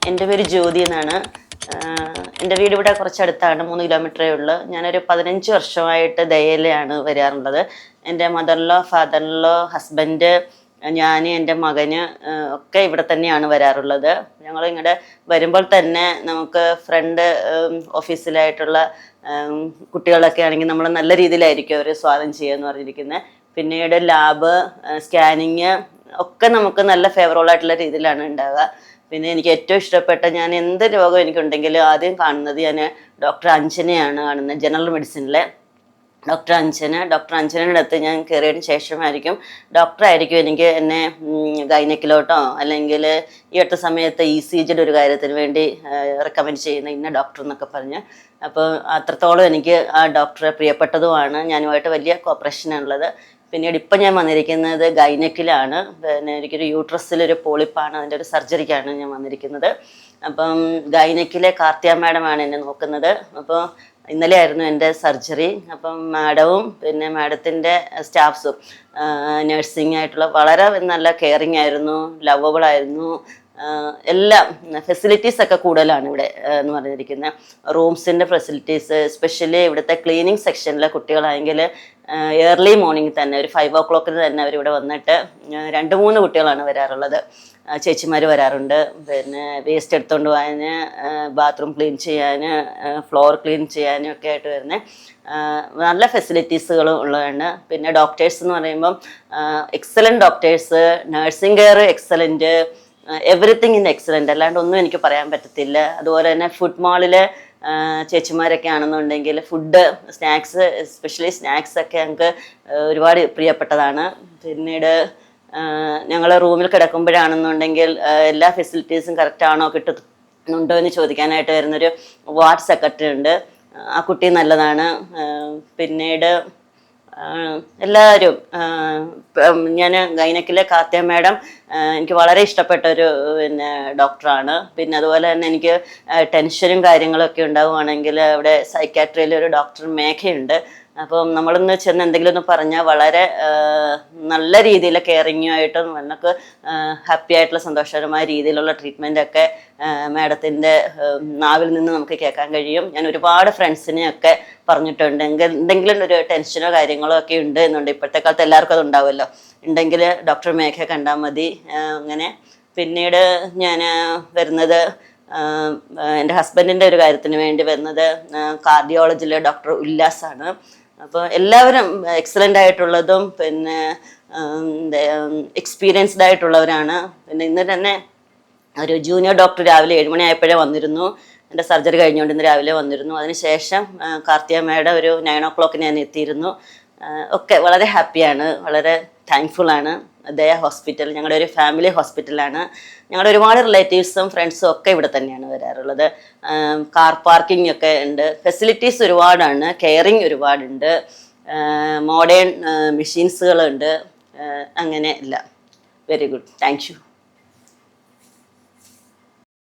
എൻ്റെ പേര് ജ്യോതി എന്നാണ്. എൻ്റെ വീട് ഇവിടെ കുറച്ചടുത്താണ്, 3 കിലോമീറ്ററേ ഉള്ളൂ. ഞാനൊരു 15 വർഷമായിട്ട് ദയയിലാണ് വരാറുള്ളത്. എൻ്റെ മദറിലോ, ഫാദറിലോ, ഹസ്ബൻഡ്, ഞാൻ, എൻ്റെ മകന് ഒക്കെ ഇവിടെ തന്നെയാണ് വരാറുള്ളത്. ഞങ്ങൾ ഇങ്ങോട്ട് വരുമ്പോൾ തന്നെ നമുക്ക് ഫ്രണ്ട് ഓഫീസിലായിട്ടുള്ള കുട്ടികളൊക്കെ ആണെങ്കിൽ നമ്മൾ നല്ല രീതിയിലായിരിക്കും അവർ സ്വാഗതം ചെയ്യുക എന്ന് പറഞ്ഞിരിക്കുന്നത്. പിന്നീട് ലാബ്, സ്കാനിങ് ഒക്കെ നമുക്ക് നല്ല ഫേവറബിൾ ആയിട്ടുള്ള രീതിയിലാണ് ഉണ്ടാവുക. പിന്നെ എനിക്ക് ഏറ്റവും ഇഷ്ടപ്പെട്ട, ഞാൻ എന്ത് രോഗം എനിക്കുണ്ടെങ്കിലും ആദ്യം കാണുന്നത് ഞാൻ ഡോക്ടർ അഞ്ജനയാണ് കാണുന്നത്. ജനറൽ മെഡിസിനിലെ ഡോക്ടർ അഞ്ജനയുടെ അടുത്ത് ഞാൻ കയറിയതിന് ശേഷമായിരിക്കും ഡോക്ടറായിരിക്കും എനിക്ക് എന്നെ ഗൈനക്കിലോട്ടോ അല്ലെങ്കിൽ ഈ അടുത്ത സമയത്ത് ECGയുടെ ഒരു കാര്യത്തിന് വേണ്ടി റെക്കമെൻഡ് ചെയ്യുന്ന ഇന്ന ഡോക്ടർ എന്നൊക്കെ പറഞ്ഞ്. അപ്പോൾ അത്രത്തോളം എനിക്ക് ആ ഡോക്ടറെ പ്രിയപ്പെട്ടതുമാണ്. ഞാനുമായിട്ട് വലിയ കോപ്പറേഷനാണുള്ളത്. പിന്നീട് ഇപ്പം ഞാൻ വന്നിരിക്കുന്നത് ഗൈനക്കിലാണ്. പിന്നെ എനിക്കൊരു യൂട്രസിലൊരു പോളിപ്പാണ്, അതിൻ്റെ ഒരു സർജറിക്കാണ് ഞാൻ വന്നിരിക്കുന്നത്. അപ്പം ഗൈനക്കിലെ കാർത്തിയ മാഡമാണ് എന്നെ നോക്കുന്നത്. അപ്പോൾ ഇന്നലെ ആയിരുന്നു എൻ്റെ സർജറി. അപ്പം മാഡവും പിന്നെ മാഡത്തിൻ്റെ സ്റ്റാഫ്സും നഴ്സിംഗ് ആയിട്ടുള്ള വളരെ നല്ല കെയറിങ് ആയിരുന്നു, ലവബിൾ ആയിരുന്നു. എല്ലാം ഫെസിലിറ്റീസ് ഒക്കെ കൂടുതലാണ് ഇവിടെ എന്ന് പറഞ്ഞിരിക്കുന്നത്. റൂംസിൻ്റെ ഫെസിലിറ്റീസ്, എസ്പെഷ്യലി ഇവിടുത്തെ ക്ലീനിങ് സെക്ഷനിലെ കുട്ടികളാണെങ്കിൽ ഏർലി മോർണിംഗ് തന്നെ ഒരു 5 o'clock തന്നെ അവരിവിടെ വന്നിട്ട് 2-3 കുട്ടികളാണ് വരാറുള്ളത്. ചേച്ചിമാർ വരാറുണ്ട്. പിന്നെ വേസ്റ്റ് എടുത്തുകൊണ്ട് പോകാൻ, ബാത്റൂം ക്ലീൻ ചെയ്യാൻ, ഫ്ലോർ ക്ലീൻ ചെയ്യാനും ഒക്കെ ആയിട്ട് വരുന്നത് നല്ല ഫെസിലിറ്റീസുകളും ഉള്ളതാണ്. പിന്നെ ഡോക്ടേഴ്സ് എന്ന് പറയുമ്പം excellent doctors, nursing care excellent, everything in excellent, അല്ലാണ്ട് ഒന്നും എനിക്ക് പറയാൻ പറ്റത്തില്ല. അതുപോലെ തന്നെ ഫുഡ് മാളിലെ ചേച്ചിമാരൊക്കെ ആണെന്നുണ്ടെങ്കിൽ ഫുഡ്, സ്നാക്സ്, എസ്പെഷ്യലി സ്നാക്സ് ഒക്കെ ഞങ്ങൾക്ക് ഒരുപാട് പ്രിയപ്പെട്ടതാണ്. പിന്നീട് ഞങ്ങൾ റൂമിൽ കിടക്കുമ്പോഴാണെന്നുണ്ടെങ്കിൽ എല്ലാ ഫെസിലിറ്റീസും കറക്റ്റാണോ, കിട്ടുന്നുണ്ടോ എന്ന് ചോദിക്കാനായിട്ട് വരുന്നൊരു വാർഡ് സെക്രട്ടറി ഉണ്ട്. ആ കുട്ടി നല്ലതാണ്. പിന്നീട് എല്ലാവരും, ഞാൻ ഗൈനക്കിലെ കാർത്തിയ മാഡം എനിക്ക് വളരെ ഇഷ്ടപ്പെട്ട ഒരു പിന്നെ ഡോക്ടറാണ്. പിന്നെ അതുപോലെ തന്നെ എനിക്ക് ടെൻഷനും കാര്യങ്ങളൊക്കെ ഉണ്ടാവുകയാണെങ്കിൽ അവിടെ സൈക്കാട്രിയിൽ ഒരു ഡോക്ടർ മേഘയുണ്ട്. അപ്പം നമ്മളൊന്ന് ചെന്ന് എന്തെങ്കിലും ഒന്ന് പറഞ്ഞാൽ വളരെ നല്ല രീതിയിൽ കെയറിങ്ങുമായിട്ട് നമുക്ക് ഹാപ്പി ആയിട്ടുള്ള സന്തോഷകരമായ രീതിയിലുള്ള ട്രീറ്റ്മെൻറ്റൊക്കെ മാഡത്തിൻ്റെ നാവിൽ നിന്ന് നമുക്ക് കേൾക്കാൻ കഴിയും. ഞാൻ ഒരുപാട് ഫ്രണ്ട്സിനെയൊക്കെ പറഞ്ഞിട്ടുണ്ട്, എന്തെങ്കിലും ഒരു ടെൻഷനോ കാര്യങ്ങളോ ഒക്കെ ഉണ്ട് എന്നുണ്ട്, ഇപ്പോഴത്തെ കാലത്ത് എല്ലാവർക്കും അത് ഉണ്ടാവുമല്ലോ, ഉണ്ടെങ്കിൽ ഡോക്ടർ മേഘ കണ്ടാൽ മതി. അങ്ങനെ പിന്നീട് ഞാൻ വരുന്നത് എൻ്റെ ഹസ്ബൻഡിൻ്റെ ഒരു കാര്യത്തിന് വേണ്ടി വരുന്നത് കാർഡിയോളജിയിലെ ഡോക്ടർ ഉല്ലാസാണ്. അപ്പോൾ എല്ലാവരും എക്സലൻ്റ് ആയിട്ടുള്ളതും പിന്നെ എക്സ്പീരിയൻസ്ഡ് ആയിട്ടുള്ളവരാണ്. പിന്നെ ഇന്ന് തന്നെ ഒരു ജൂനിയർ ഡോക്ടർ രാവിലെ 7 മണി ആയപ്പോഴേ വന്നിരുന്നു. എൻ്റെ സർജറി കഴിഞ്ഞുകൊണ്ട് ഇന്ന് രാവിലെ വന്നിരുന്നു. അതിനുശേഷം കാർത്തിയ മേഡം ഒരു 9 o'clock ഞാൻ എത്തിയിരുന്നു. ഒക്കെ വളരെ ഹാപ്പിയാണ്, വളരെ താങ്ക്ഫുള്ളാണ്. ദയ ഹോസ്പിറ്റൽ ഞങ്ങളുടെ ഒരു ഫാമിലി ഹോസ്പിറ്റലാണ്. ഞങ്ങളുടെ ഒരുപാട് റിലേറ്റീവ്സും ഫ്രണ്ട്സും ഒക്കെ ഇവിടെ തന്നെയാണ് വരാറുള്ളത്. കാർ പാർക്കിംഗ് ഒക്കെ ഉണ്ട്, ഫെസിലിറ്റീസ് ഒരുപാടാണ്, കെയറിങ് ഒരുപാടുണ്ട്, മോഡേൺ മെഷീൻസുകളുണ്ട്. അങ്ങനെ എല്ലാം വെരി ഗുഡ്. Thank you.